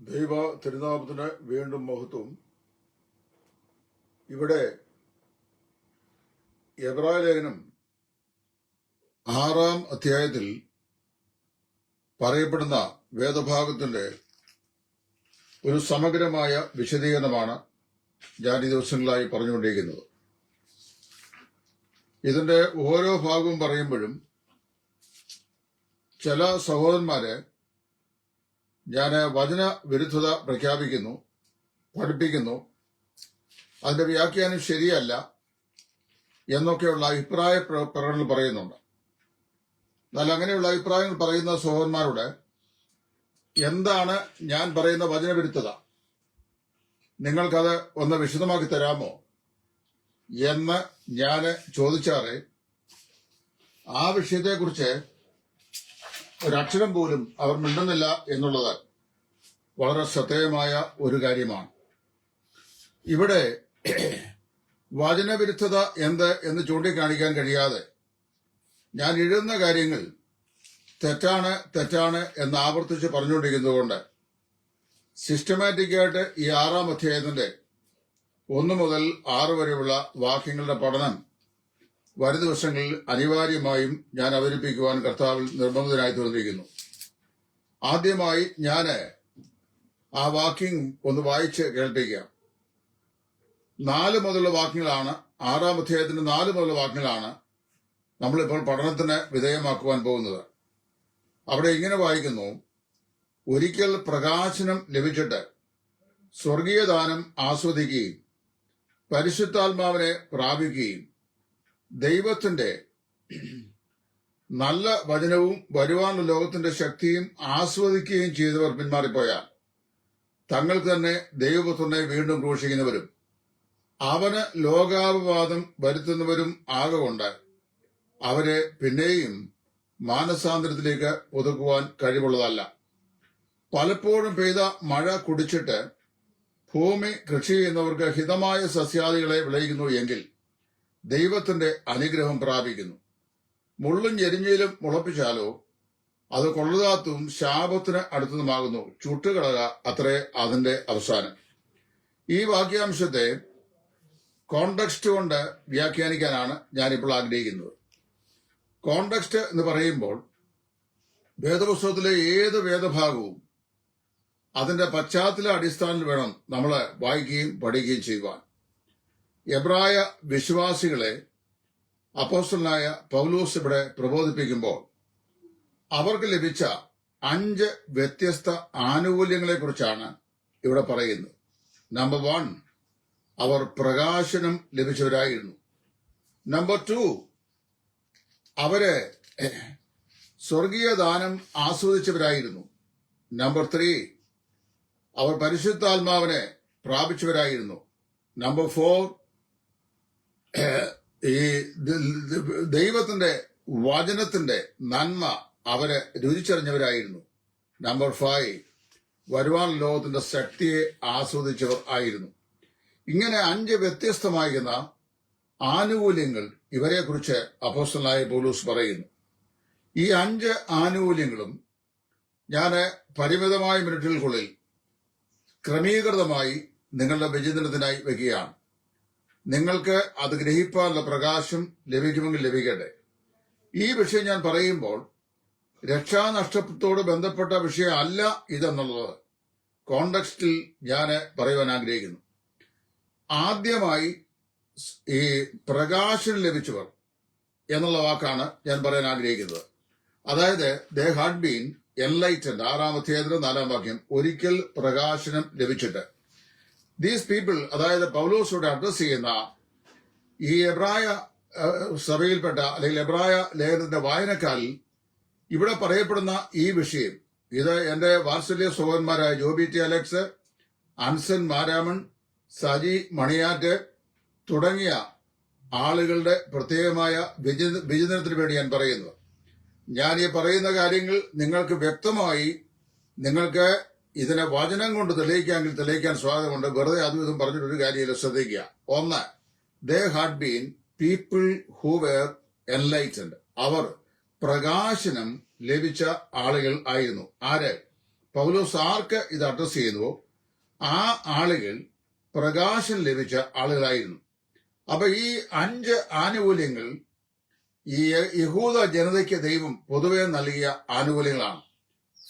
ദൈവ തിരുനാമത്തിന് വീണ്ടും മഹത്വം. ഇവിടെ എബ്രായ ലേഖനം 6-ാം അധ്യായത്തിൽ പറയപ്പെടുന്ന വേദഭാഗത്തിന്റെ ഒരു സമഗ്രമായ വിശദീകരണമാണ് ഞാൻ ഈ ദിവസങ്ങളായി പറഞ്ഞുകൊണ്ടിരിക്കുന്നത്. ഇതിന്റെ ഓരോ ഭാഗവും പറയുമ്പോഴും ചില സഹോദരന്മാരെ ഞാൻ വചന വിരുദ്ധത പ്രഖ്യാപിക്കുന്നു, പഠിപ്പിക്കുന്നു, അതിന്റെ വ്യാഖ്യാനം ശരിയല്ല എന്നൊക്കെയുള്ള അഭിപ്രായ പ്രകടനങ്ങൾ പറയുന്നുണ്ട്. എന്നാൽ അങ്ങനെയുള്ള അഭിപ്രായങ്ങൾ പറയുന്ന സഹോദരന്മാരോട് എന്താണ് ഞാൻ പറയുന്ന വചനവിരുദ്ധത, നിങ്ങൾക്കത് ഒന്ന് വിശദമാക്കി തരാമോ എന്ന് ഞാൻ ചോദിച്ചാറ് ആ വിഷയത്തെക്കുറിച്ച് ഒരക്ഷരം പോലും അവർ മിണ്ടുന്നില്ല എന്നുള്ളത് വളരെ ശ്രദ്ധേയമായ ഒരു കാര്യമാണ്. ഇവിടെ വചനവിരുദ്ധത എന്ത് എന്ന് ചൂണ്ടിക്കാണിക്കാൻ കഴിയാതെ ഞാൻ എഴുതുന്ന കാര്യങ്ങൾ തെറ്റാണ് തെറ്റാണ് എന്ന് ആവർത്തിച്ച് പറഞ്ഞുകൊണ്ടിരിക്കുന്നതുകൊണ്ട് സിസ്റ്റമാറ്റിക്കായിട്ട് ഈ 6-ാം അധ്യായത്തിന്റെ 1 മുതൽ 6 വരെയുള്ള വാക്യങ്ങളുടെ പഠനം വരും ദിവസങ്ങളിൽ അനിവാര്യമായും ഞാൻ അവതരിപ്പിക്കുവാൻ കർത്താവിൽ നിർബന്ധിതനായി തീർന്നിരിക്കുന്നു. ആദ്യമായി ഞാൻ ആ വാക്യം ഒന്ന് വായിച്ച് കേൾപ്പിക്കാം. 4 മുതലുള്ള വാക്യങ്ങളാണ്, 6-ാം അധ്യായത്തിന്റെ 4 മുതലുള്ള വാക്യങ്ങളാണ് നമ്മളിപ്പോൾ പഠനത്തിന് വിധേയമാക്കുവാൻ പോകുന്നത്. അവിടെ ഇങ്ങനെ വായിക്കുന്നു: ഒരിക്കൽ പ്രകാശനം ലഭിച്ചിട്ട് സ്വർഗീയ ദാനം ആസ്വദിക്കുകയും പരിശുദ്ധാത്മാവിനെ പ്രാപിക്കുകയും ദൈവത്തിന്റെ നല്ല വചനവും വരുവാനുള്ള ലോകത്തിന്റെ ശക്തിയും ആസ്വദിക്കുകയും ചെയ്തവർ പിന്മാറിപ്പോയാൽ തങ്ങൾക്ക് തന്നെ ദൈവപുത്രനെ വീണ്ടും ക്രൂശിക്കുന്നവരും അവന് ലോകാപവാദം വരുത്തുന്നവരും ആകൊണ്ട് അവരെ പിന്നെയും മാനസാന്തരത്തിലേക്ക് ഒതുക്കുവാൻ കഴിവുള്ളതല്ല. പലപ്പോഴും പെയ്ത മഴ കുടിച്ചിട്ട് ഭൂമി കൃഷി ചെയ്യുന്നവർക്ക് ഹിതമായ സസ്യാദികളെ വിളയിക്കുന്നു എങ്കിൽ ദൈവത്തിന്റെ അനുഗ്രഹം പ്രാപിക്കുന്നു. മുള്ളും ഞെരിഞ്ഞയിലും മുളപ്പിച്ചാലോ അത് കൊള്ളതാത്തും ശാപത്തിന് അടുത്തതുമാകുന്നു, ചുട്ടുകളക അത്രേ അതിന്റെ അവസാനം. ഈ വാക്യാംശത്തെ കോണ്ടെക്സ്റ്റ് കൊണ്ട് വ്യാഖ്യാനിക്കാനാണ് ഞാനിപ്പോൾ ആഗ്രഹിക്കുന്നത്. കോണ്ടെക്സ്റ്റ് എന്ന് പറയുമ്പോൾ വേദപുസ്തകത്തിലെ ഏത് വേദഭാഗവും അതിന്റെ പശ്ചാത്തല അടിസ്ഥാനത്തിൽ വേണം നമ്മൾ വായിക്കുകയും പഠിക്കുകയും ചെയ്യുവാൻ. എബ്രായ വിശ്വാസികളെ അപ്പോസ്തലനായ പൗലോസ് ഇവിടെ പ്രബോധിപ്പിക്കുമ്പോൾ അവർക്ക് ലഭിച്ച 5 വ്യത്യസ്ത ആനുകൂല്യങ്ങളെക്കുറിച്ചാണ് ഇവിടെ പറയുന്നത്. നമ്പർ 1, അവർ പ്രകാശനം ലഭിച്ചവരായിരുന്നു. നമ്പർ 2, അവര് സ്വർഗീയ ദാനം ആസ്വദിച്ചവരായിരുന്നു. നമ്പർ 3, അവർ പരിശുദ്ധാത്മാവിനെ പ്രാപിച്ചവരായിരുന്നു. നമ്പർ 4, ഈ ദൈവത്തിന്റെ വചനത്തിന്റെ നന്മ അവരെ രുചിച്ചറിഞ്ഞവരായിരുന്നു. നമ്പർ 5, വരുവാൻ ലോകത്തിന്റെ ശക്തിയെ ആസ്വദിച്ചവർ ആയിരുന്നു. ഇങ്ങനെ 5 വ്യത്യസ്തമായിരുന്ന ആനുകൂല്യങ്ങൾ ഇവരെക്കുറിച്ച് അപ്പോസ്തലനായ പൗലോസ് പറയുന്നു. ഈ 5 ആനുകൂല്യങ്ങളും ഞാൻ പരിമിതമായ മിനിറ്റുകൾക്കുള്ളിൽ ക്രമീകൃതമായി നിങ്ങളുടെ വിചിന്തനത്തിനായി വയ്ക്കുകയാണ്. നിങ്ങൾക്ക് അത് ഗ്രഹിക്കാനുള്ള പ്രകാശം ലഭിക്കുമെങ്കിൽ ലഭിക്കട്ടെ. ഈ വിഷയം ഞാൻ പറയുമ്പോൾ രക്ഷാനഷ്ടത്തോട് ബന്ധപ്പെട്ട വിഷയം അല്ല ഇതെന്നുള്ളത് കോണ്ടെക്സ്റ്റിൽ ഞാൻ പറയുവാൻ ആഗ്രഹിക്കുന്നു. ആദ്യമായി ഈ പ്രകാശം ലഭിച്ചവർ എന്നുള്ള വാക്കാണ് ഞാൻ പറയാൻ ആഗ്രഹിക്കുന്നത്. അതായത് ദേ ഹാഡ് ബീൻ എൻലൈറ്റൻഡ്. 6-ാം അധ്യായത്തിന്റെ 4-ാം വാക്യം, ഒരിക്കൽ പ്രകാശനം ലഭിച്ചിട്ട്. ദീസ് പീപ്പിൾ, അതായത് പൗലോസിലൂടെ അഡ്രസ് ചെയ്യുന്ന ഈ എബ്രായ സഭയിൽപ്പെട്ട അല്ലെങ്കിൽ എബ്രായ ലേഖനത്തിന്റെ വായനക്കാരിൽ ഇവിടെ പറയപ്പെടുന്ന ഈ വിഷയം, ഇത് എന്റെ വാത്സല്യ സഹോദരന്മാരായ ജോബി ടി അലക്സ്, അൻസൻ മാരാമൺ, സജി മണിയാറ്റ് തുടങ്ങിയ ആളുകളുടെ പ്രത്യേകമായ വിചിന്തനത്തിന് വേണ്ടി ഞാൻ പറയുന്നത്. ഞാൻ ഈ പറയുന്ന കാര്യങ്ങൾ നിങ്ങൾക്ക് വ്യക്തമായി നിങ്ങൾക്ക് ഇതിനെ വചനം കൊണ്ട് തെളിയിക്കാമെങ്കിൽ തെളിയിക്കാൻ സ്വാഗതമുണ്ട്. വെറുതെ അതും ഇതും പറഞ്ഞിട്ടൊരു കാര്യമില്ല, ശ്രദ്ധിക്കുക. 1, they had been people who were enlightened. അവർ പ്രകാശനം ലഭിച്ച ആളുകൾ ആയിരുന്നു. ആര്? പൗലോസ് ആർക്ക് ഇത് അഡ്രസ് ചെയ്യുന്നുവോ ആ ആളുകൾ പ്രകാശം ലഭിച്ച ആളുകളായിരുന്നു. അപ്പൊ ഈ 5 ആനുകൂല്യങ്ങൾ ഈ യഹൂദ ജനതയ്ക്ക് ദൈവം പൊതുവെ നൽകിയ ആനുകൂല്യങ്ങളാണ്.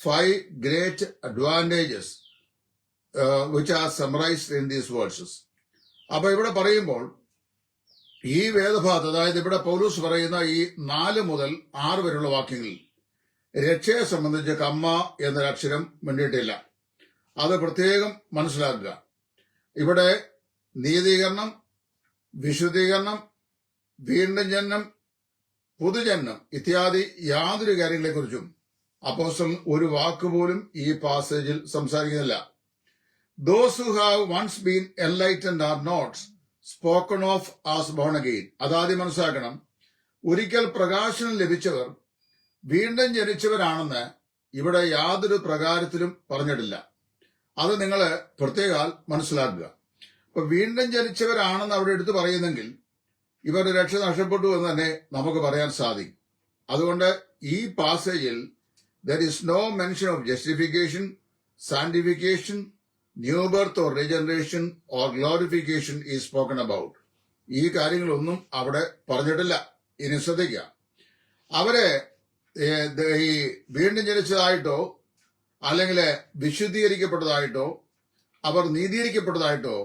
5 great advantages which are summarized in these verses. അപ്പൊ ഇവിടെ പറയുമ്പോൾ ഈ വേദഭാഗത്ത്, അതായത് ഇവിടെ പൗലൂസ് പറയുന്ന ഈ 4 മുതൽ 6 വരെയുള്ള വാക്യങ്ങളിൽ രക്ഷയെ സംബന്ധിച്ച് കമ്മ എന്നൊരക്ഷരം വേണ്ടിയിട്ടില്ല. അത് പ്രത്യേകം മനസ്സിലാക്കുക. ഇവിടെ നീതീകരണം, വിശുദ്ധീകരണം, വീണ്ടും ജനനം, പുതുജന്മം ഇത്യാദി യാതൊരു കാര്യങ്ങളെക്കുറിച്ചും അപ്പോസ്തലൻ ഒരു വാക്കുപോലും ഈ പാസേജിൽ സംസാരിക്കുന്നില്ല. Those who have once been enlightened are not spoken of as born again. അതാദ്യം മനസ്സിലാക്കണം. ഒരിക്കൽ പ്രകാശനം ലഭിച്ചവർ വീണ്ടും ജനിച്ചവരാണെന്ന് ഇവിടെ യാതൊരു പ്രകാരത്തിലും പറഞ്ഞിട്ടില്ല. അത് നിങ്ങൾ പ്രത്യേകം മനസ്സിലാക്കുക. അപ്പൊ വീണ്ടും ജനിച്ചവരാണെന്ന് അവിടെ എടുത്തു പറയുന്നെങ്കിൽ ഇവരുടെ രക്ഷ നഷ്ടപ്പെട്ടു എന്ന് തന്നെ നമുക്ക് പറയാൻ സാധിക്കും. അതുകൊണ്ട് ഈ പാസേജിൽ there is no mention of justification, sanctification, new birth or regeneration or glorification is spoken about. ഈ കാര്യങ്ങളൊന്നും അവിടെ പറഞ്ഞിട്ടില്ല. ഇനി ശ്രദ്ധിക്കുക. അവരെ ഈ വീണ്ടും ജനിച്ചതായിട്ടോ അല്ലെങ്കിൽ വിശുദ്ധീകരിക്കപ്പെട്ടതായിട്ടോ അവർ നീതീകരിക്കപ്പെട്ടതായിട്ടോ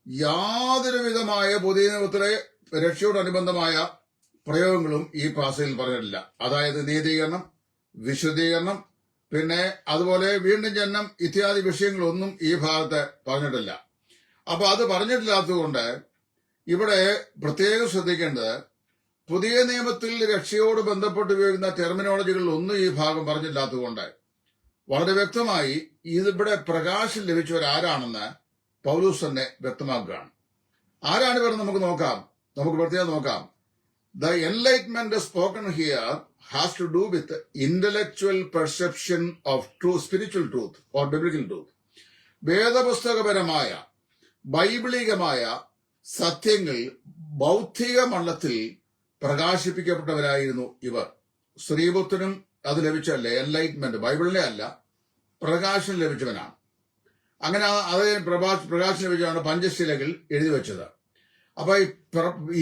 യാതൊരു വിധമായ പുതിയ നിയമത്തിലെ രക്ഷയോടനുബന്ധമായ പ്രയോഗങ്ങളും ഈ പാസയിൽ പറഞ്ഞിട്ടില്ല. അതായത് നീതീകരണം, വിശുദ്ധീകരണം, പിന്നെ അതുപോലെ വീണ്ടും ജനനം ഇത്യാദി വിഷയങ്ങളൊന്നും ഈ ഭാഗത്ത് പറഞ്ഞിട്ടില്ല. അപ്പൊ അത് പറഞ്ഞിട്ടില്ലാത്തതുകൊണ്ട് ഇവിടെ പ്രത്യേകം ശ്രദ്ധിക്കേണ്ടത് പുതിയ നിയമത്തിൽ രക്ഷയോട് ബന്ധപ്പെട്ട് ഉപയോഗിക്കുന്ന ടെർമിനോളജികളിലൊന്നും ഈ ഭാഗം പറഞ്ഞില്ലാത്തതുകൊണ്ട് വളരെ വ്യക്തമായി ഇതിവിടെ പ്രകാശം ലഭിച്ചവരാരാണെന്ന് പൗലൂസ് തന്നെ വ്യക്തമാക്കുകയാണ്. ആരാണ് ഇവർ നമുക്ക് പ്രത്യേകം നോക്കാം. The enlightenment spoken here has to do with intellectual perception of true spiritual truth or biblical truth. വേദപുസ്തകപരമായ ബൈബിളികമായ സത്യങ്ങൾ ബൗദ്ധിക മണ്ഡലത്തിൽ പ്രകാശിപ്പിക്കപ്പെട്ടവരായിരുന്നു ഇവർ. ശ്രീപുത്രനും അത് ലഭിച്ചല്ലേ എൻലൈറ്റ്മെന്റ്, ബൈബിളിലെ അല്ല, പ്രകാശം ലഭിച്ചവനാണ്. അങ്ങനെ അത് പ്രകാശം ലഭിച്ചാണ് പഞ്ചശിലകൾ എഴുതി വെച്ചത്. അപ്പൊ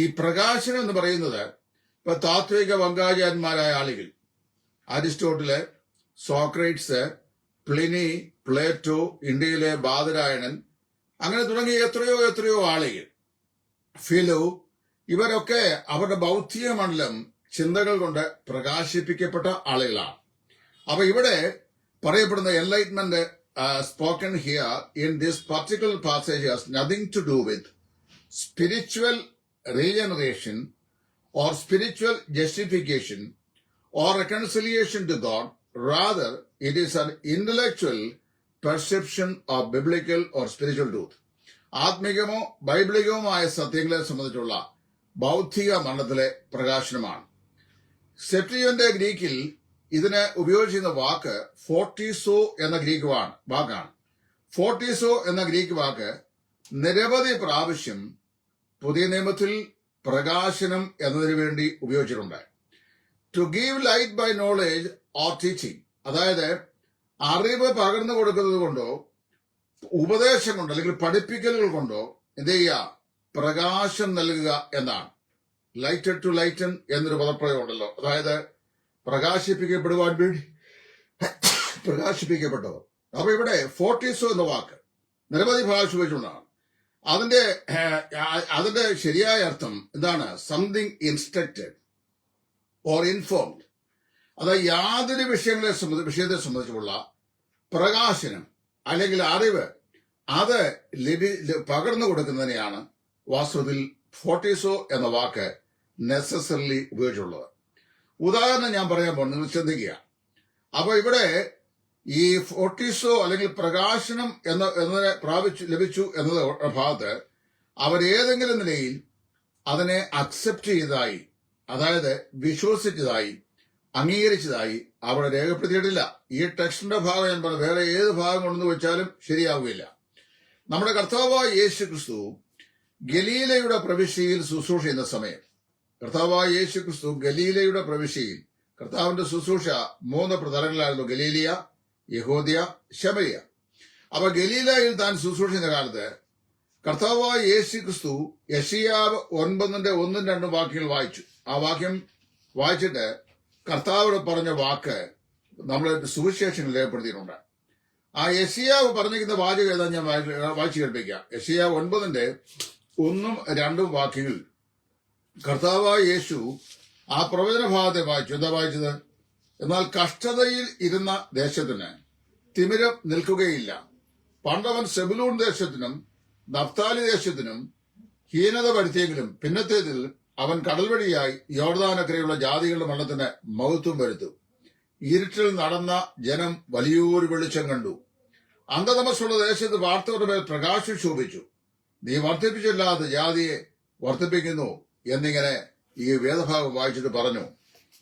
ഈ പ്രകാശനം എന്ന് പറയുന്നത് ഇപ്പൊ താത്വിക വങ്കാചാര്യന്മാരായ ആളുകൾ, അരിസ്റ്റോട്ടില്, സോക്രൈറ്റ്സ്, പ്ലിനി, പ്ലേറ്റോ, ഇന്ത്യയിലെ ബാദരായണൻ, അങ്ങനെ തുടങ്ങിയ എത്രയോ ആളുകൾ, ഫിലോ, ഇവരൊക്കെ അവരുടെ ബൗദ്ധിക മണ്ഡലം ചിന്തകൾ കൊണ്ട് പ്രകാശിപ്പിക്കപ്പെട്ട ആളുകളാണ്. അപ്പൊ ഇവിടെ പറയപ്പെടുന്ന enlightenment spoken here in this particular passage has nothing to do with spiritual regeneration or spiritual justification or reconciliation to God. Rather, it is an intellectual perception of biblical or spiritual truth. ആത്മികമോ ബൈബിളികവുമായ സത്യങ്ങളെ സംബന്ധിച്ചുള്ള ബൗദ്ധിക മണ്ഡലത്തിലെ പ്രകാശനമാണ്. സെപ്റ്റിയന്റെ ഗ്രീക്കിൽ ഇതിന് ഉപയോഗിച്ചിരുന്ന വാക്ക് ഫോർട്ടീസോ എന്ന Greek വാക്കാണ്. ഫോർട്ടീസോ എന്ന ഗ്രീക്ക് വാക്ക് നിരവധി പ്രാവശ്യം പുതിയ നിയമത്തിൽ പ്രകാശനം എന്നതിനു വേണ്ടി ഉപയോഗിച്ചിട്ടുണ്ട്. To give light by knowledge or teaching, അതായത് അറിവ് പകർന്നു കൊടുക്കുന്നത് കൊണ്ടോ ഉപദേശം കൊണ്ടോ അല്ലെങ്കിൽ പഠിപ്പിക്കലുകൾ കൊണ്ടോ എന്ത് ചെയ്യുക, പ്രകാശം നൽകുക എന്നാണ്. ലൈറ്റഡ് ടു ലൈറ്റൻ എന്നൊരു പദപ്രയോഗം ഉണ്ടല്ലോ, അതായത് പ്രകാശിപ്പിക്കപ്പെടുവാൻ വേണ്ടി പ്രകാശിപ്പിക്കപ്പെട്ടവർ. അപ്പൊ ഇവിടെ ഫോർട്ടീസോ എന്ന വാക്ക് നിരവധി ഭാഷ ഉപയോഗിച്ചുകൊണ്ടാണ്. അതിന്റെ ശരിയായ അർത്ഥം എന്താണ്? Something instructed or informed. അതായത് യാതൊരു വിഷയത്തെ സംബന്ധിച്ചുള്ള പ്രകാശനം അല്ലെങ്കിൽ അറിവ് അത് പകർന്നു കൊടുക്കുന്നതിനെയാണ് വാസ്തവത്തിൽ ഫോർട്ടീസോ എന്ന വാക്ക് നെസസറിലി ഉപയോഗിച്ചുള്ളത്. ഉദാഹരണം ഞാൻ പറയാൻ പോകുന്നത് നിങ്ങൾ ചിന്തിക്കുക. അപ്പൊ ഇവിടെ ഈ ഫോർട്ടീസോ അല്ലെങ്കിൽ പ്രകാശനം എന്നതിനെ ലഭിച്ചു എന്നത് ഭാഗത്ത് അവരേതെങ്കിലും നിലയിൽ അതിനെ അക്സെപ്റ്റ് ചെയ്തതായി, അതായത് വിശ്വസിച്ചതായി, അംഗീകരിച്ചതായി അവിടെ രേഖപ്പെടുത്തിയിട്ടില്ല. ഈ ടെക്സ്റ്റിന്റെ ഭാഗം ഞാൻ പറഞ്ഞു, വേറെ ഏത് ഭാഗം കൊണ്ടെന്ന് വെച്ചാലും ശരിയാവുകയില്ല. നമ്മുടെ കർത്താവായ യേശു ക്രിസ്തു ഗലീലയുടെ പ്രവിശ്യയിൽ ശുശ്രൂഷ ചെയ്യുന്ന സമയം, കർത്താവായ യേശു ക്രിസ്തു ഗലീലയുടെ പ്രവിശ്യയിൽ, കർത്താവിന്റെ ശുശ്രൂഷ 3 പ്രതലങ്ങളായിരുന്നു: ഗലീലിയ, യഹൂദ്യ, ശമരിയ. അപ്പൊ ഗലീലയിൽ താൻ ശുശ്രൂഷിക്കുന്ന കാലത്ത് കർത്താവായ യേശു ക്രിസ്തു യെശയ്യാവ് 9:1-2 വാക്യങ്ങൾ വായിച്ചു. ആ വാക്യം വായിച്ചിട്ട് കർത്താവോട് പറഞ്ഞ വാക്ക് നമ്മൾ സുവിശേഷങ്ങൾ രേഖപ്പെടുത്തിയിട്ടുണ്ട്. ആ യെശയ്യാവ് പറഞ്ഞിരിക്കുന്ന വാചകം ഏതാ ഞാൻ വായിച്ചു കേൾപ്പിക്കാം. യെശയ്യാവ് 9:1-2 വാക്യങ്ങൾ കർത്താവായ യേശു ആ പ്രവചന ഭാഗത്തെ വായിച്ചു. എന്താ വായിച്ചത്? എന്നാൽ കഷ്ടതയിൽ ഇരുന്ന ദേശത്തിന് തിമിരം നിൽക്കുകയില്ല. പണ്ടവൻ സെബുലൂൺ ദേശത്തിനും നഫ്താലി ദേശത്തിനും ഹീനത വരുത്തിയെങ്കിലും പിന്നത്തേതിൽ അവൻ കടൽ വഴിയായി യോർദാനക്കരയുള്ള ജാതികളുടെ മരണത്തിന് മഹത്വം വരുത്തും. ഇരുട്ടിൽ നടന്ന ജനം വലിയൊരു വെളിച്ചം കണ്ടു. അന്ധതമസ്സുള്ള ദേശത്ത് വാർത്തയുടെ മേൽ പ്രകാശം ശോഭിച്ചു. നീ വർദ്ധിപ്പിച്ചില്ലാതെ ജാതിയെ വർദ്ധിപ്പിക്കുന്നു എന്നിങ്ങനെ ഈ വേദഭാഗം വായിച്ചിട്ട് പറഞ്ഞു.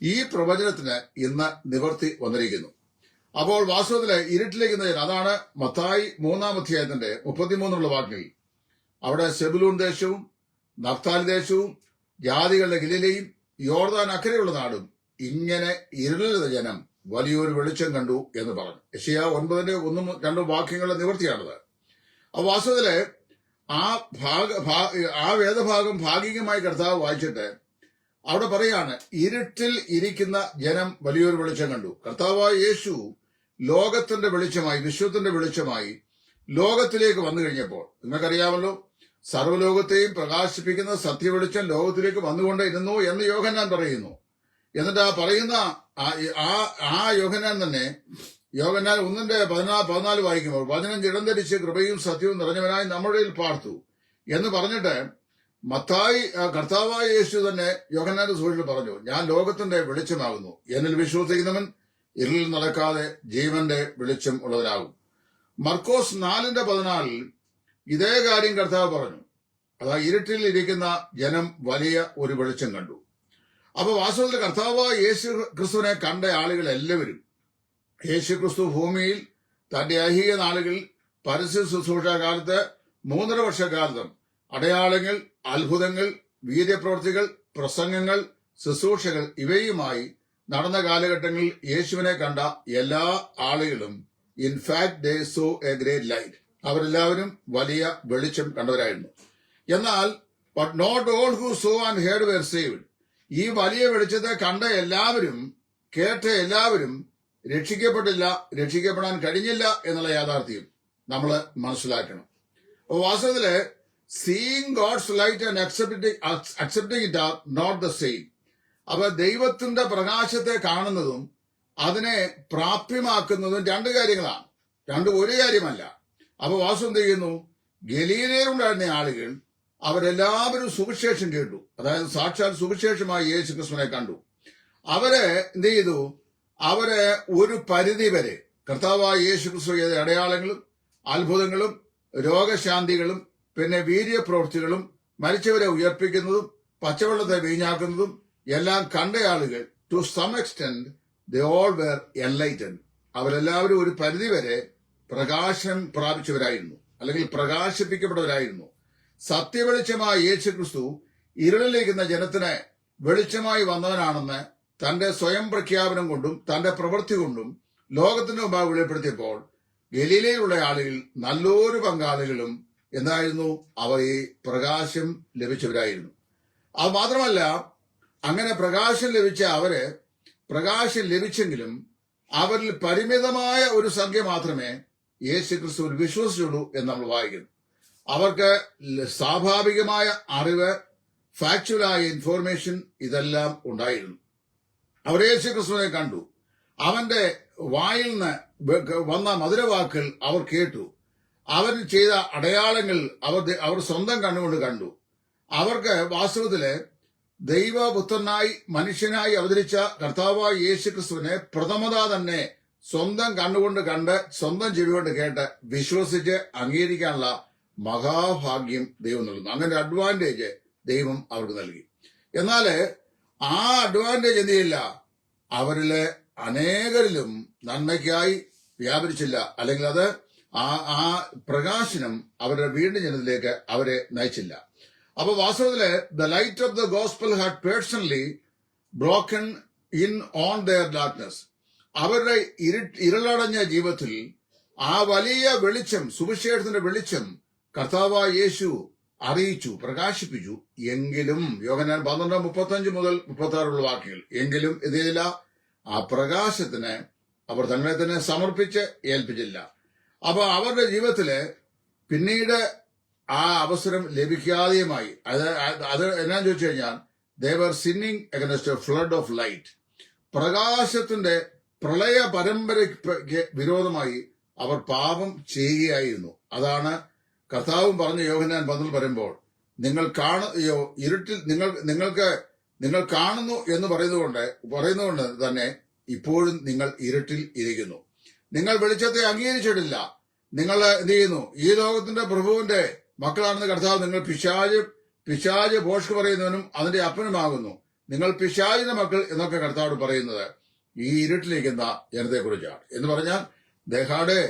ഈ പ്രവചനത്തിന് ഇന്ന് നിവർത്തി വന്നിരിക്കുന്നു. അപ്പോൾ വാസ്തവത്തില് ഇരുട്ടിലേക്ക് നയിക്കുന്ന, അതാണ് മത്തായി 3-ാം അധ്യായത്തിന്റെ 33 വാക്യങ്ങൾ. അവിടെ സെബുലൂൺ ദേശവും നഫ്താലി ദേശവും ജാതികളുടെ ഗലീലയും യോർദാൻ അക്കരെയുള്ള നാടും ഇങ്ങനെ ഇരുളുന്ന ജനം വലിയൊരു വെളിച്ചം കണ്ടു എന്ന് പറഞ്ഞു. യെശയ്യാവ് 9:1-2 വാക്യങ്ങളുടെ നിവൃത്തിയാണത്. ആ വാസ്തവത്തില് ആ വേദഭാഗം ഭാഗികമായി കർത്താവ് വായിച്ചിട്ട് അവിടെ പറയാണ്, ഇരുട്ടിൽ ഇരിക്കുന്ന ജനം വലിയൊരു വെളിച്ചം കണ്ടു. കർത്താവായ യേശു ലോകത്തിന്റെ വെളിച്ചമായി, വിശ്വത്തിന്റെ വെളിച്ചമായി ലോകത്തിലേക്ക് വന്നു കഴിഞ്ഞപ്പോൾ, നിങ്ങൾക്കറിയാമല്ലോ, സർവ്വലോകത്തെയും പ്രകാശിപ്പിക്കുന്ന സത്യവെളിച്ചം ലോകത്തിലേക്ക് വന്നുകൊണ്ടേയിരുന്നു എന്ന് യോഹന്നാൻ പറയുന്നു. എന്നിട്ട് ആ പറയുന്ന ആ യോഹന്നാൻ തന്നെ യോഹന്നാൻ 1:14 വായിക്കുമ്പോൾ, വചനം ജഡം ധരിച്ച് കൃപയും സത്യവും നിറഞ്ഞവനായി നമ്മുടെ പാർത്തു എന്ന് പറഞ്ഞിട്ട് മത്തായി കർത്താവായ യേശു തന്നെ യോഹന്നാന്റെ സുവിശേഷത്തിൽ പറഞ്ഞു, ഞാൻ ലോകത്തിന്റെ വെളിച്ചമാകുന്നു, എന്നിൽ വിശ്വസിക്കുന്നവൻ ഇരുളിൽ നടക്കാതെ ജീവന്റെ വെളിച്ചം ഉള്ളവരാകും. മർക്കോസ് 4:14 ഇതേ കാര്യം കർത്താവ് പറഞ്ഞു. അതാ ഇരുട്ടിൽ ഇരിക്കുന്ന ജനം വലിയ ഒരു വെളിച്ചം കണ്ടു. അപ്പൊ വാസ്തവത്തിൽ കർത്താവായ യേശു ക്രിസ്തുവിനെ കണ്ട ആളുകൾ എല്ലാവരും, യേശു ക്രിസ്തു ഭൂമിയിൽ തന്റെ ഐഹിക നാളുകളിൽ പരസ്യ ശുശ്രൂഷ കാലത്ത് 3.5 വർഷക്കാലത്തും അടയാളങ്ങൾ, അത്ഭുതങ്ങൾ, വീര്യപ്രവൃത്തികൾ, പ്രസംഗങ്ങൾ, ശുശ്രൂഷകൾ ഇവയുമായി നടന്ന കാലഘട്ടങ്ങളിൽ യേശുവിനെ കണ്ട എല്ലാ ആളുകളും in fact they saw a great light, അവരെല്ലാവരും വലിയ വെളിച്ചം കണ്ടവരായിരുന്നു. എന്നാൽ but not all who saw and heard were saved. ഈ വലിയ വെളിച്ചത്തെ കണ്ട എല്ലാവരും, കേട്ട എല്ലാവരും രക്ഷിക്കപ്പെട്ടില്ല, രക്ഷിക്കപ്പെടാൻ കഴിഞ്ഞില്ല എന്നുള്ള യാഥാർത്ഥ്യം നമ്മൾ മനസ്സിലാക്കണം. അപ്പോൾ വാസ്തവത്തില് seeing God's light and accepting it are not the same. അപ്പൊ ദൈവത്തിന്റെ പ്രകാശത്തെ കാണുന്നതും അതിനെ പ്രാപ്യമാക്കുന്നതും രണ്ട് കാര്യങ്ങളാണ്, രണ്ടും ഒരു കാര്യമല്ല. അപ്പൊ വാസ്തവം എന്ത് ചെയ്യുന്നു? ഗലീലയിലുണ്ടായിരുന്ന ആളുകൾ അവരെല്ലാവരും സുവിശേഷം കേട്ടു, അതായത് സാക്ഷാൽ സുവിശേഷമായി യേശു ക്രിസ്തുവിനെ കണ്ടു. അവര് എന്ത് ചെയ്തു? അവര് ഒരു പരിധി വരെ കർത്താവായ യേശു ക്രിസ്തു ചെയ്ത അടയാളങ്ങളും അത്ഭുതങ്ങളും രോഗശാന്തികളും പിന്നെ വീര്യപ്രവൃത്തികളും മരിച്ചവരെ ഉയർപ്പിക്കുന്നതും പച്ചവെള്ളത്തെ വീഞ്ഞാക്കുന്നതും എല്ലാം കണ്ട ആളുകൾ to some extent they all were enlightened. അവരെല്ലാവരും ഒരു പരിധി വരെ പ്രകാശം പ്രാപിച്ചവരായിരുന്നു, അല്ലെങ്കിൽ പ്രകാശിപ്പിക്കപ്പെട്ടവരായിരുന്നു. സത്യവെളിച്ചമായ യേശു ക്രിസ്തു ഇരുളിലിരിക്കുന്ന ജനത്തിന് വെളിച്ചമായി വന്നവനാണെന്ന് തന്റെ സ്വയം പ്രഖ്യാപനം കൊണ്ടും തന്റെ പ്രവൃത്തി കൊണ്ടും ലോകത്തിന് മുമ്പാകെ വെളിപ്പെടുത്തിയപ്പോൾ ഗലീലയിലുള്ള ആളുകൾ നല്ലൊരു പങ്കാളികളും എന്തായിരുന്നു? അവർ ഈ പ്രകാശം ലഭിച്ചവരായിരുന്നു. അത് മാത്രമല്ല, അങ്ങനെ പ്രകാശം ലഭിച്ച അവര് പ്രകാശം ലഭിച്ചെങ്കിലും അവരിൽ പരിമിതമായ ഒരു സംഖ്യ മാത്രമേ യേശു ക്രിസ്തുവിൽ വിശ്വസിച്ചുള്ളൂ എന്ന് നമ്മൾ വായിക്കുന്നു. അവർക്ക് സ്വാഭാവികമായ അറിവ്, ഫാക്ച്വലായ ഇൻഫോർമേഷൻ ഇതെല്ലാം ഉണ്ടായിരുന്നു. അവർ യേശു ക്രിസ്തുവിനെ കണ്ടു, അവന്റെ വായിൽ നിന്ന് വന്ന മധുരവാക്കുകൾ അവർ കേട്ടു, അവർ ചെയ്ത അടയാളങ്ങൾ അവർ സ്വന്തം കണ്ണുകൊണ്ട് കണ്ടു. അവർക്ക് വാസ്തവത്തില് ദൈവപുത്രനായി മനുഷ്യനായി അവതരിച്ച കർത്താവായ യേശു ക്രിസ്തുവിനെ പ്രഥമത തന്നെ സ്വന്തം കണ്ണുകൊണ്ട് കണ്ട് സ്വന്തം ചെവികൊണ്ട് കേട്ട് വിശ്വസിച്ച് അംഗീകരിക്കാനുള്ള മഹാഭാഗ്യം ദൈവം നൽകുന്നു. അങ്ങനെ അഡ്വാൻറ്റേജ് ദൈവം അവർക്ക് നൽകി. എന്നാല് ആ അഡ്വാൻറ്റേജ് എന്ത് ചെയ്യില്ല? അവരിലെ അനേകരിലും നന്മയ്ക്കായി വ്യാപരിച്ചില്ല, അല്ലെങ്കിൽ അത് ആ പ്രകാശനം അവരുടെ വീണ്ടും ജനത്തിലേക്ക് അവരെ നയിച്ചില്ല. അപ്പൊ വാസ്തവത്തില് the light of the gospel had personally broken in on their darkness. അവരുടെ ഇരുളടഞ്ഞ ജീവിതത്തിൽ ആ വലിയ വെളിച്ചം, സുവിശേഷത്തിന്റെ വെളിച്ചം കർത്താവായ യേശു അറിയിച്ചു, പ്രകാശിപ്പിച്ചു. എങ്കിലും യോഹന്നാൻ 12:35 മുതൽ 36 വാക്യങ്ങൾ, എങ്കിലും ഇതില്ല ആ പ്രകാശത്തിന് അവർ തങ്ങളെ തന്നെ സമർപ്പിച്ച് ഏൽപ്പിച്ചില്ല. അപ്പൊ അവരുടെ ജീവിതത്തില് പിന്നീട് ആ അവസരം ലഭിക്കാതെയുമായി. അത് എന്നാന്ന് ചോദിച്ചു കഴിഞ്ഞാൽ they were sinning against a flood of light. പ്രകാശത്തിന്റെ പ്രളയ പരമ്പരയ്ക്ക് വിരോധമായി അവർ പാപം ചെയ്യുകയായിരുന്നു. അതാണ് കർത്താവും പറഞ്ഞ യോഹന്നാൻ 12 പറയുമ്പോൾ, ഇരുട്ടിൽ നിങ്ങൾ കാണുന്നു എന്ന് പറയുന്നതുകൊണ്ട് തന്നെ ഇപ്പോഴും നിങ്ങൾ ഇരുട്ടിൽ ഇരിക്കുന്നു. നിങ്ങൾ വെളിച്ചത്തെ അംഗീകരിച്ചിട്ടില്ല. നിങ്ങൾ എന്ത് ചെയ്യുന്നു? ഈ ലോകത്തിന്റെ പ്രഭുവിന്റെ മക്കളാണെന്ന് കർത്താവ്, നിങ്ങൾ പിശാച് ഭോഷ്ക് പറയുന്നവനും അതിന്റെ അപ്പനുമാകുന്നു. നിങ്ങൾ പിശാചിന്റെ മക്കൾ എന്നൊക്കെ കർത്താവ് പറയുന്നത് ഈ ഇരുട്ടിലിരിക്കുന്ന ജനത്തെക്കുറിച്ചാണ്. എന്ന് പറഞ്ഞാൽ they had a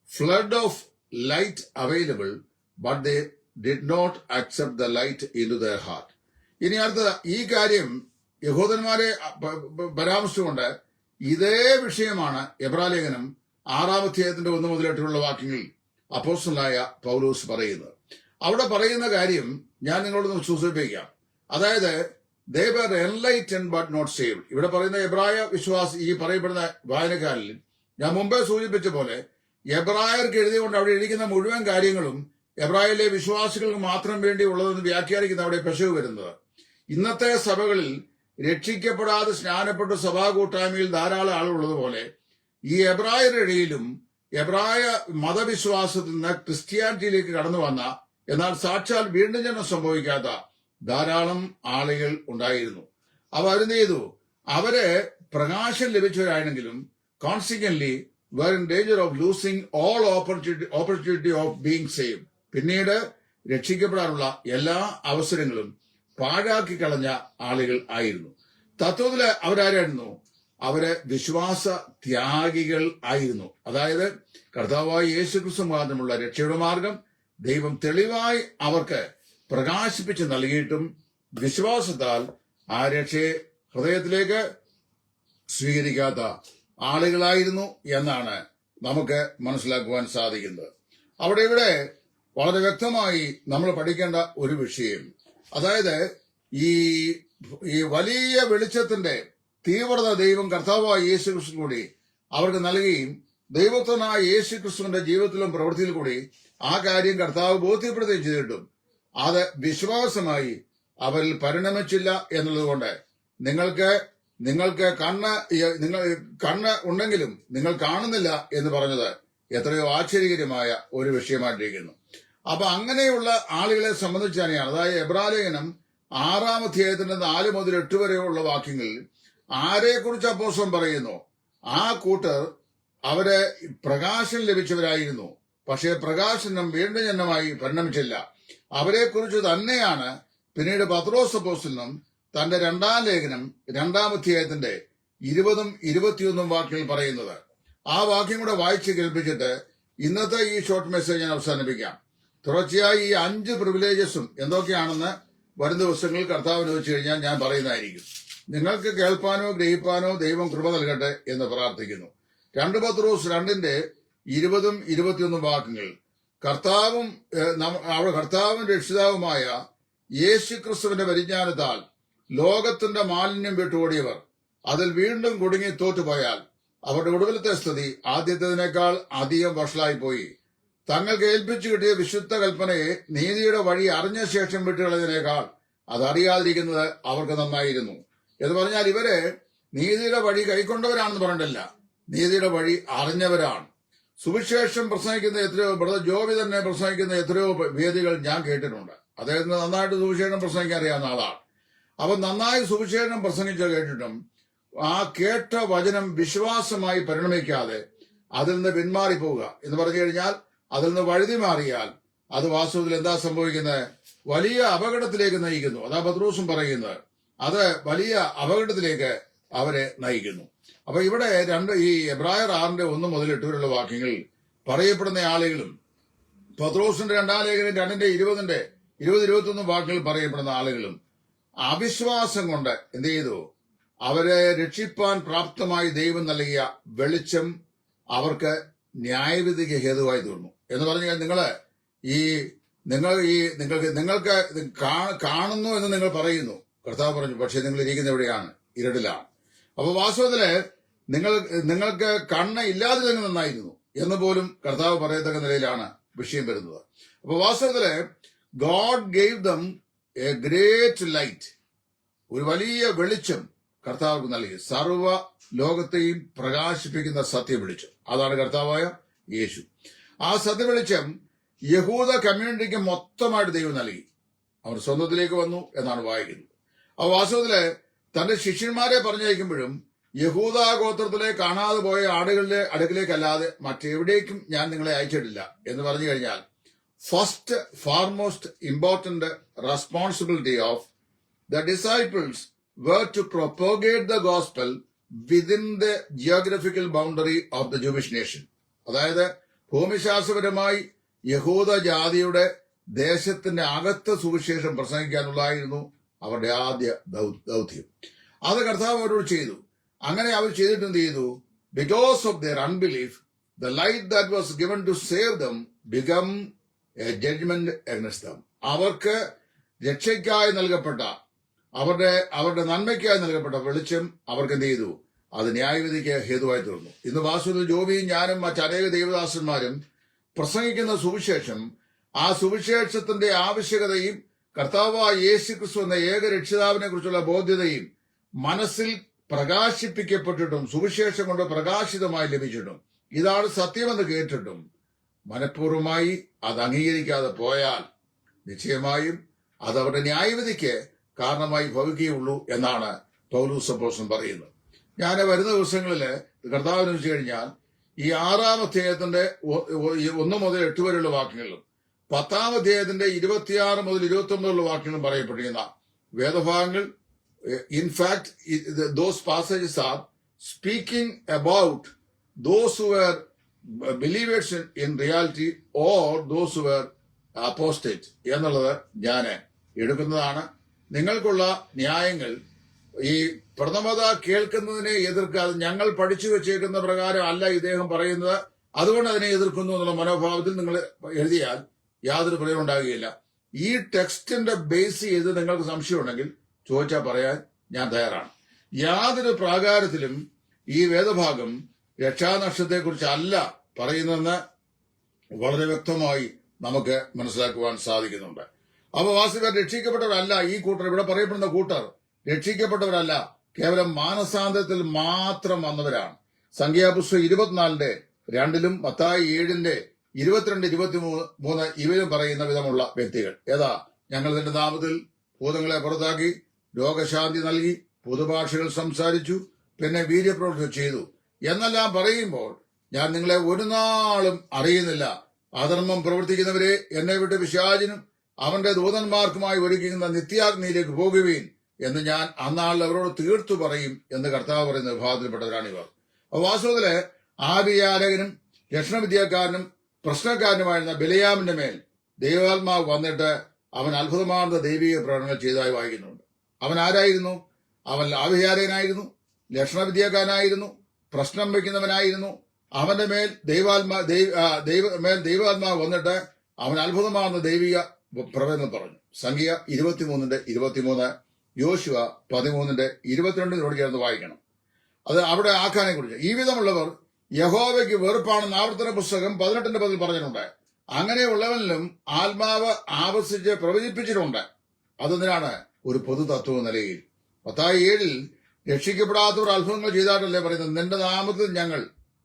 flood of light available, but they did not accept the light into their heart. ഇനി അടുത്ത ഈ കാര്യം യഹൂദന്മാരെ പരാമർശിച്ചുകൊണ്ട് ഇതേ വിഷയമാണ് എബ്രായലേഖനം 6-ാം അധ്യായത്തിന്റെ 1 മുതൽ 8 വാക്യങ്ങളിൽ അപ്പോസ്തലനായ പൗലോസ് പറയുന്നത്. അവിടെ പറയുന്ന കാര്യം ഞാൻ നിങ്ങളോട് സൂചിപ്പിക്കാം. അതായത് they were enlightened but not saved. ഇവിടെ പറയുന്ന എബ്രായ വിശ്വാസി, ഈ പറയപ്പെടുന്ന വായനക്കാരിൽ ഞാൻ മുമ്പേ സൂചിപ്പിച്ച പോലെ എബ്രായർക്ക് എഴുതിയുകൊണ്ട് അവിടെ എഴുതിക്കുന്ന മുഴുവൻ കാര്യങ്ങളും എബ്രായയിലെ വിശ്വാസികൾക്ക് മാത്രം വേണ്ടി ഉള്ളതെന്ന് വ്യാഖ്യാനിക്കുന്ന അവിടെ പെശക് വരുന്നത്. ഇന്നത്തെ സഭകളിൽ രക്ഷിക്കപ്പെടാതെ സ്നാനപ്പെട്ട സഭാ കൂട്ടായ്മയിൽ ധാരാളം ആളുള്ളതുപോലെ ഈ എബ്രായരുടെ ഇടയിലും എബ്രായ മതവിശ്വാസത്തിൽ നിന്ന് ക്രിസ്ത്യാനിറ്റിയിലേക്ക് കടന്നു വന്ന, എന്നാൽ സാക്ഷാൽ വീണ്ടും ജന്മം സംഭവിക്കാത്ത ധാരാളം ആളുകൾ ഉണ്ടായിരുന്നു. അവ അവരെന്ത് ചെയ്തു? അവര് പ്രകാശം ലഭിച്ചവരാണെങ്കിലും consequently were in danger of losing all opportunity of being saved. പിന്നീട് രക്ഷിക്കപ്പെടാനുള്ള എല്ലാ അവസരങ്ങളും പാഴാക്കി കളഞ്ഞ ആളുകൾ ആയിരുന്നു. തത്വത്തില് അവരാരായിരുന്നു? അവര് വിശ്വാസ ത്യാഗികൾ ആയിരുന്നു. അതായത് കർത്താവായ യേശുക്രിസ്തു മാത്രമുള്ള രക്ഷയുടെ മാർഗം ദൈവം തെളിവായി അവർക്ക് പ്രകാശിപ്പിച്ച് നൽകിയിട്ടും വിശ്വാസത്താൽ ആ രക്ഷയെ ഹൃദയത്തിലേക്ക് സ്വീകരിക്കാത്ത ആളുകളായിരുന്നു എന്നാണ് നമുക്ക് മനസ്സിലാക്കുവാൻ സാധിക്കുന്നത്. ഇവിടെ വളരെ വ്യക്തമായി നമ്മൾ പഠിക്കേണ്ട ഒരു വിഷയം, അതായത് ഈ വലിയ വെളിച്ചത്തിന്റെ തീവ്രത ദൈവം കർത്താവായ യേശുക്രിസ്തു കൂടി അവർക്ക് നൽകുകയും ദൈവത്വനായ യേശുക്രിസ്തുവിന്റെ ജീവിതത്തിലും പ്രവൃത്തിയിലും കൂടി ആ കാര്യം കർത്താവ് ബോധ്യപ്പെടുത്തുകയും ചെയ്തിട്ടും അത് വിശ്വാസമായി അവരിൽ പരിണമിച്ചില്ല എന്നുള്ളതുകൊണ്ട് നിങ്ങൾക്ക് കണ്ണ് ഉണ്ടെങ്കിലും നിങ്ങൾ കാണുന്നില്ല എന്ന് പറഞ്ഞത് എത്രയോ ആശ്ചര്യകരമായ ഒരു വിഷയമായിട്ടിരിക്കുന്നു. അപ്പൊ അങ്ങനെയുള്ള ആളുകളെ സംബന്ധിച്ച് തന്നെയാണ്, അതായത് എബ്രായലേഖനം 6-ാം അധ്യായത്തിന്റെ 4 മുതൽ 8 വരെയുള്ള വാക്യങ്ങളിൽ ആരെക്കുറിച്ച് അപ്പോസ്തലൻ പറയുന്നു? ആ കൂട്ടർ അവര് പ്രകാശം ലഭിച്ചവരായിരുന്നു, പക്ഷേ പ്രകാശനം വീണ്ടും ജന്മമായി പരിണമിച്ചില്ല. അവരെക്കുറിച്ച് തന്നെയാണ് പിന്നീട് പത്രോസ് അപ്പോസ്തലനും തന്റെ 2-ാം ലേഖനം 2-ാം അധ്യായത്തിന്റെ 20-ഉം 21-ഉം വാക്യങ്ങൾ പറയുന്നത്. ആ വാക്യം കൂടെ വായിച്ച് കേൾപ്പിച്ചിട്ട് ഇന്നത്തെ ഈ ഷോർട്ട് മെസ്സേജ് ഞാൻ അവസാനിപ്പിക്കാം. തുടർച്ചയായി ഈ 5 പ്രിവിലേജസും എന്തൊക്കെയാണെന്ന് വരും ദിവസങ്ങളിൽ കർത്താവിന് വെച്ച് കഴിഞ്ഞാൽ ഞാൻ പറയുന്നതായിരിക്കും. നിങ്ങൾക്ക് കേൾപ്പാനോ ഗ്രഹിപ്പാനോ ദൈവം കൃപ നൽകട്ടെ എന്ന് പ്രാർത്ഥിക്കുന്നു. 2 പത്രോസ് 2-ന്റെ 20-ഉം 21-ഉം വാക്യങ്ങൾ കർത്താവും രക്ഷിതാവുമായ യേശുക്രിസ്തുവിന്റെ പരിജ്ഞാനത്താൽ ലോകത്തിന്റെ മാലിന്യം വിട്ടോടിയവർ അതിൽ വീണ്ടും കുടുങ്ങി തോറ്റുപോയാൽ അവരുടെ ഒടുവിലത്തെ സ്ഥിതി ആദ്യത്തേതിനേക്കാൾ അധികം വഷളായിപ്പോയി. തങ്ങൾക്ക് ഏൽപ്പിച്ചു കിട്ടിയ വിശുദ്ധ കൽപ്പനയെ നീതിയുടെ വഴി അറിഞ്ഞ ശേഷം വിട്ടുകളതിനേക്കാൾ അതറിയാതിരിക്കുന്നത് അവർക്ക് നന്നായിരുന്നു എന്ന് പറഞ്ഞാൽ ഇവര് നീതിയുടെ വഴി കൈക്കൊണ്ടവരാണെന്ന് പറഞ്ഞിട്ടില്ല, നീതിയുടെ വഴി അറിഞ്ഞവരാണ്. സുവിശേഷം പ്രസംഗിക്കുന്ന എത്രയോ, ബ്രദർ ജോബി തന്നെ പ്രസംഗിക്കുന്ന എത്രയോ വേദികൾ ഞാൻ കേട്ടിട്ടുണ്ട്. അദ്ദേഹത്തിന് നന്നായിട്ട് സുവിശേഷം പ്രസംഗിക്കാൻ അറിയാവുന്ന ആളാണ്. അവൻ നന്നായി സുവിശേഷം പ്രസംഗിച്ച കേട്ടിട്ടും ആ കേട്ട വചനം വിശ്വാസമായി പരിണമിക്കാതെ അതിൽ നിന്ന് പിന്മാറിപ്പോവുക എന്ന് പറഞ്ഞു കഴിഞ്ഞാൽ, അതിൽ നിന്ന് വഴുതി മാറിയാൽ അത് വാസ്തവത്തിൽ എന്താ സംഭവിക്കുന്നത്? വലിയ അപകടത്തിലേക്ക് നയിക്കുന്നു. അതാ പത്രോസും പറയുന്നത്, അത് വലിയ അപകടത്തിലേക്ക് അവരെ നയിക്കുന്നു. അപ്പൊ ഇവിടെ ഈ എബ്രായർ 6-ന്റെ 1 മുതൽ 8 വരെയുള്ള വാക്യങ്ങളിൽ പറയപ്പെടുന്ന ആളുകളും പത്രോസിന്റെ 2-ാം ലേഖനം 2-ന്റെ 20-21 വാക്യങ്ങളിൽ പറയപ്പെടുന്ന ആളുകളും അവിശ്വാസം കൊണ്ട് എന്ത് ചെയ്തു? അവരെ രക്ഷിപ്പാൻ പ്രാപ്തമായി ദൈവം നൽകിയ വെളിച്ചം അവർക്ക് ന്യായവിധിക്ക് ഹേതുവായി തീർന്നു. എന്ന് പറഞ്ഞാൽ നിങ്ങൾക്ക് കാണുന്നു എന്ന് നിങ്ങൾ പറയുന്നു. കർത്താവ് പറഞ്ഞു, പക്ഷെ നിങ്ങൾ ഇരിക്കുന്ന എവിടെയാണ്? ഇരുട്ടിലാണ്. അപ്പൊ വാസ്തവത്തില് നിങ്ങൾക്ക് കണ്ണ് ഇല്ലാതിരുന്നെങ്കിൽ നന്നായിരുന്നു എന്ന് പോലും കർത്താവ് പറയത്തക്ക നിലയിലാണ് വിഷയം വരുന്നത്. അപ്പൊ വാസ്തവത്തില് God gave them a great light, ഒരു വലിയ വെളിച്ചം കർത്താവ് നൽകി, സർവ്വ ലോകത്തെയും പ്രകാശിപ്പിക്കുന്ന സത്യവെളിച്ചം. അതാണ് കർത്താവായ യേശു. ആ സത്യവെളിച്ചം യഹൂദ കമ്മ്യൂണിറ്റിക്ക് മൊത്തമായിട്ട് ദൈവം നൽകി. അവർ സ്വന്തത്തിലേക്ക് വന്നു എന്നാണ് വായിക്കുന്നത്. ആ വാസ്തവത്തില് തന്റെ ശിഷ്യന്മാരെ പറഞ്ഞയക്കുമ്പോഴും യഹൂദ ഗോത്രത്തിലെ കാണാതെ പോയ ആടുകളുടെ അടുക്കിലേക്കല്ലാതെ മറ്റെവിടേക്കും ഞാൻ നിങ്ങളെ അയച്ചിട്ടില്ല എന്ന് പറഞ്ഞു കഴിഞ്ഞാൽ, first foremost important responsibility of the disciples were to propagate the gospel within the geographical boundary of the Jewish nation. അതായത് ഭൂമിശാസ്ത്രപരമായി യഹൂദ ജാതിയുടെ ദേശത്തിന്റെ അകത്ത് സുവിശേഷം പ്രസംഗിക്കാനുള്ളതായിരുന്നു അവരുടെ ആദ്യ ദൗത്യം. അത് കർത്താവ് അവരോട് ചെയ്തു. അങ്ങനെ അവർ ചെയ്തിട്ട് എന്ത് ചെയ്തു? Because of their unbelief the light that was given to save them become a judgement against them. അവർക്ക് രക്ഷയ്ക്കായി നൽകപ്പെട്ട, അവരുടെ നന്മയ്ക്കായി നൽകപ്പെട്ട വെളിച്ചം അവർക്ക് എന്ത് ചെയ്തു? അത് ന്യായവിധിക്ക് ഹേതുവായി തീർന്നു. ഇന്ന് വാസ്തുവിൽ ജോബിയും ഞാനും മറ്റനേക ദൈവദാസന്മാരും പ്രസംഗിക്കുന്ന സുവിശേഷം, ആ സുവിശേഷത്തിന്റെ ആവശ്യകതയും കർത്താവായ യേശു ക്രിസ്തു എന്ന ഏക രക്ഷിതാവിനെ കുറിച്ചുള്ള ബോധ്യതയും മനസ്സിൽ പ്രകാശിപ്പിക്കപ്പെട്ടിട്ടും സുവിശേഷം കൊണ്ട് പ്രകാശിതമായി ലഭിച്ചിട്ടും ഇതാണ് സത്യമെന്ന് കേട്ടിട്ടും മനഃപൂർവ്വമായി അത് അംഗീകരിക്കാതെ പോയാൽ നിശ്ചയമായും അത് അവരുടെ ന്യായവിധിക്ക് കാരണമായി ഭവിക്കുകയുള്ളൂ എന്നാണ് പൗലോസ് അപ്പോസ്തലൻ പറയുന്നത്. ഞാൻ വരുന്ന ദിവസങ്ങളില് കർത്താവിനെ വെച്ച് കഴിഞ്ഞാൽ ഈ 6-ാം അധ്യായത്തിന്റെ 1 മുതൽ 8 വരെയുള്ള വാക്യങ്ങളിലും 10-ാം അധ്യായത്തിന്റെ 26 മുതൽ 29 വാക്യങ്ങളും പറയപ്പെട്ടിരിക്കുന്ന വേദഭാഗങ്ങൾ, in fact those passages are speaking about those who were believers in reality or those who were apostate എന്നുള്ളത് ഞാൻ എടുക്കുന്നതാണ്. നിങ്ങൾക്കുള്ള ന്യായങ്ങൾ ഈ പ്രഥമത കേൾക്കുന്നതിനെ എതിർക്കാതെ ഞങ്ങൾ പഠിച്ചു വെച്ചേക്കുന്ന പ്രകാരം അല്ല ഇദ്ദേഹം പറയുന്നത്, അതുകൊണ്ട് അതിനെ എതിർക്കുന്നു എന്നുള്ള മനോഭാവത്തിൽ നിങ്ങൾ എഴുതിയാൽ യാതൊരു പ്രയോജനം ഉണ്ടാകുകയില്ല. ഈ ടെക്സ്റ്റിന്റെ ബേസ് ചെയ്ത് നിങ്ങൾക്ക് സംശയമുണ്ടെങ്കിൽ ചോദിച്ചാൽ പറയാൻ ഞാൻ തയ്യാറാണ്. യാതൊരു പ്രാകാരത്തിലും ഈ വേദഭാഗം രക്ഷാനഷ്ടത്തെക്കുറിച്ച് അല്ല പറയുന്നതെന്ന് വളരെ വ്യക്തമായി നമുക്ക് മനസ്സിലാക്കുവാൻ സാധിക്കുന്നുണ്ട്. അപ്പൊ വാസ്തവ രക്ഷിക്കപ്പെട്ടവരല്ല ഈ കൂട്ടർ, ഇവിടെ പറയപ്പെടുന്ന കൂട്ടർ രക്ഷിക്കപ്പെട്ടവരല്ല, കേവലം മാനസാന്തരത്തിൽ മാത്രം വന്നവരാണ്. സംഖ്യാപുസ്തകം 24:2 മത്തായി 7:22-23 ഇവരും പറയുന്ന വിധമുള്ള വ്യക്തികൾ. ഏതാ? ഞങ്ങൾ നിന്റെ നാമത്തിൽ ഭൂതങ്ങളെ പുറത്താക്കി, രോഗശാന്തി നൽകി, പുതുഭാഷകൾ സംസാരിച്ചു, പിന്നെ വീര്യപ്രവൃത്തി ചെയ്തു എന്നെല്ലാം പറയുമ്പോൾ ഞാൻ നിങ്ങളെ ഒരു നാളും അറിയുന്നില്ല, അധർമ്മം പ്രവർത്തിക്കുന്നവരെ എന്നെ വിട്ട് പിശാചിനും അവന്റെ ദൂതന്മാർക്കുമായി ഒരുക്കുന്ന നിത്യാഗ്നിയിലേക്ക് പോകുവീൻ എന്ന് ഞാൻ അന്നാളിൽ അവരോട് തീർത്തു പറയും എന്ന് കർത്താവ് പറയുന്ന വിഭാഗത്തിൽപ്പെട്ടവരാണിവർ. വാസ്തവത്തില് ആദിയാലകനും രക്ഷണവിദ്യാക്കാരനും പ്രശ്നക്കാരനുമായിരുന്ന ബിലയാമിന്റെ മേൽ ദൈവാത്മാവ് വന്നിട്ട് അവൻ അത്ഭുതമാർന്ന ദൈവിക പ്രകടനങ്ങൾ ചെയ്തതായി വായിക്കുന്നുണ്ട്. അവൻ ആരായിരുന്നു? അവൻ ആവിഹാരകനായിരുന്നു, ലക്ഷണവിദ്യാക്കാരനായിരുന്നു, പ്രശ്നം വയ്ക്കുന്നവനായിരുന്നു. അവന്റെ മേൽ ദൈവാത്മാവ് വന്നിട്ട് അവൻ അത്ഭുതമാർന്ന ദൈവിക പ്രവചനം പറഞ്ഞു. സംഖ്യ 23:23, യോശുവ 13:22 ചേർന്ന് വായിക്കണം. അത് അവിടെ ആഖാനെ കുറിച്ച്. ഈ വിധമുള്ളവർ യഹോവയ്ക്ക് വെറുപ്പാണെന്ന് ആവർത്തന പുസ്തകം 18:10 പറഞ്ഞിട്ടുണ്ട്. അങ്ങനെയുള്ളവനിലും ആത്മാവ് ആവസിച്ച് പ്രവചിപ്പിച്ചിട്ടുണ്ട്. അതെന്തിനാണ്? ഒരു പൊതു തത്വ നിലയിൽ. മത്തായി 7 രക്ഷിക്കപ്പെടാത്തവർ അത്ഭുതങ്ങൾ ചെയ്തായിട്ടല്ലേ പറയുന്നത്? നിന്റെ നാമത്തിൽ ഞങ്ങൾ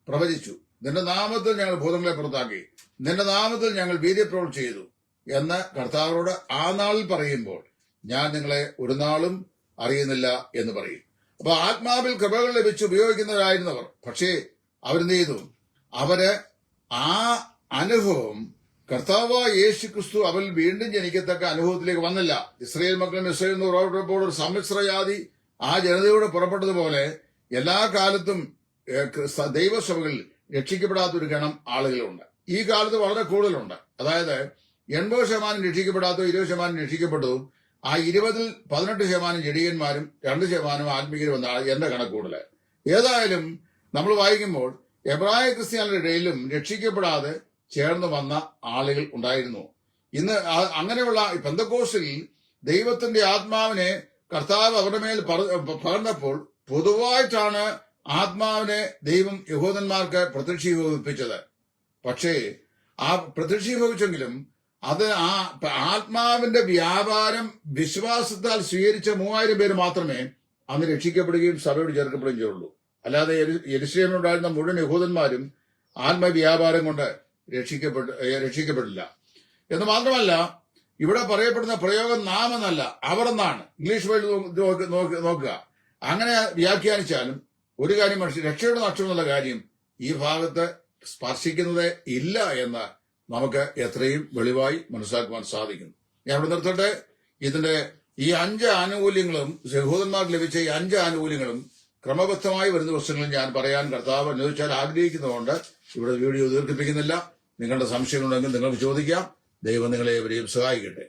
പ്രവചിച്ചു, നിന്റെ നാമത്തിൽ ഞങ്ങൾ ഭൂതങ്ങളെ പുറത്താക്കി, നിന്റെ നാമത്തിൽ ഞങ്ങൾ വീര്യപ്രവൃത്തി ചെയ്തു എന്ന് കർത്താവരോട് ആ നാളിൽ പറയുമ്പോൾ ഞാൻ നിങ്ങളെ ഒരു നാളും അറിയുന്നില്ല എന്ന് പറയും. അപ്പൊ ആത്മാവിൽ കൃപകൾ ലഭിച്ച് ഉപയോഗിക്കുന്നവരായിരുന്നവർ, പക്ഷേ അവരെന്ത് ചെയ്തു? അവര് ആ അനുഭവം കർത്താവായ യേശു ക്രിസ്തു അവരിൽ വീണ്ടും ജനിക്കത്തക്ക അനുഭവത്തിലേക്ക് വന്നില്ല. ഇസ്രായേൽ മക്കളും ഇസ്രായേൽ എന്ന് പുറപ്പെട്ടപ്പോൾ ഒരു സമ്മിശ്ര ജാതി ആ ജനതയോട് പുറപ്പെട്ടതുപോലെ എല്ലാ കാലത്തും ദൈവസഭകളിൽ രക്ഷിക്കപ്പെടാത്ത ഒരു ഗണം ആളുകളുണ്ട്. ഈ കാലത്ത് വളരെ കൂടുതലുണ്ട്. അതായത് 80% രക്ഷിക്കപ്പെടാത്തതും 20% രക്ഷിക്കപ്പെട്ടതും ആ 20-18% ജഡീകന്മാരും 2% ആത്മീയരും എന്നാണ് എന്റെ കണക്കൂടല്. ഏതായാലും നമ്മൾ വായിക്കുമ്പോൾ എബ്രായ ക്രിസ്ത്യാനിയുടെ ഇടയിലും രക്ഷിക്കപ്പെടാതെ ചേർന്ന് വന്ന ആളുകൾ ഉണ്ടായിരുന്നു. ഇന്ന് അങ്ങനെയുള്ള പെന്തക്കോസ്റ്റിൽ ദൈവത്തിന്റെ ആത്മാവിനെ കർത്താവ് അവരുടെ മേൽ പകർന്നപ്പോൾ പൊതുവായിട്ടാണ് ആത്മാവിനെ ദൈവം യഹൂദന്മാർക്ക് പ്രത്യക്ഷീഭവിപ്പിച്ചത്. പക്ഷേ ആ പ്രത്യക്ഷീഭവിച്ചെങ്കിലും അത് ആ ആത്മാവിന്റെ വ്യാപാരം വിശ്വാസത്താൽ സ്വീകരിച്ച 3000 പേര് മാത്രമേ അന്ന് രക്ഷിക്കപ്പെടുകയും സഭയോട് ചേർക്കപ്പെടുകയും ചെയ്യുള്ളൂ. അല്ലാതെ യെരുശലേമിലുണ്ടായിരുന്ന മുഴുവൻ യഹൂദന്മാരും ആത്മവ്യാപാരം കൊണ്ട് രക്ഷിക്കപ്പെട്ടില്ല. എന്ന് മാത്രമല്ല, ഇവിടെ പറയപ്പെടുന്ന പ്രയോഗം നാം എന്നല്ല, അവർ എന്നാണ്. ഇംഗ്ലീഷ് വേർഡ് നോക്കുക. അങ്ങനെ വ്യാഖ്യാനിച്ചാലും ഒരു കാര്യം രക്ഷയുടെ നഷ്ടം എന്നുള്ള കാര്യം ഈ ഭാഗത്ത് സ്പർശിക്കുന്നത് ഇല്ല എന്ന് നമുക്ക് എത്രയും വെളിവായി മനസ്സിലാക്കുവാൻ സാധിക്കുന്നു. ഞാൻ ഇവിടെ നിർത്തട്ടെ. ഇതിന്റെ ഈ 5 ആനുകൂല്യങ്ങളും യഹൂദന്മാർക്ക് ലഭിച്ച ഈ 5 ആനുകൂല്യങ്ങളും ക്രമബദ്ധമായി വരുന്ന ദിവസങ്ങളിൽ ഞാൻ പറയാൻ കർത്താവ് അനുവദിച്ചാൽ ആഗ്രഹിക്കുന്നതുകൊണ്ട് ഇവിടെ വീഡിയോ ദീർഘിപ്പിക്കുന്നില്ല. നിങ്ങളുടെ സംശയങ്ങളുണ്ടെങ്കിൽ നിങ്ങൾക്ക് ചോദിക്കാം. ദൈവം നിങ്ങളെ ഇവരെയും സഹായിക്കട്ടെ.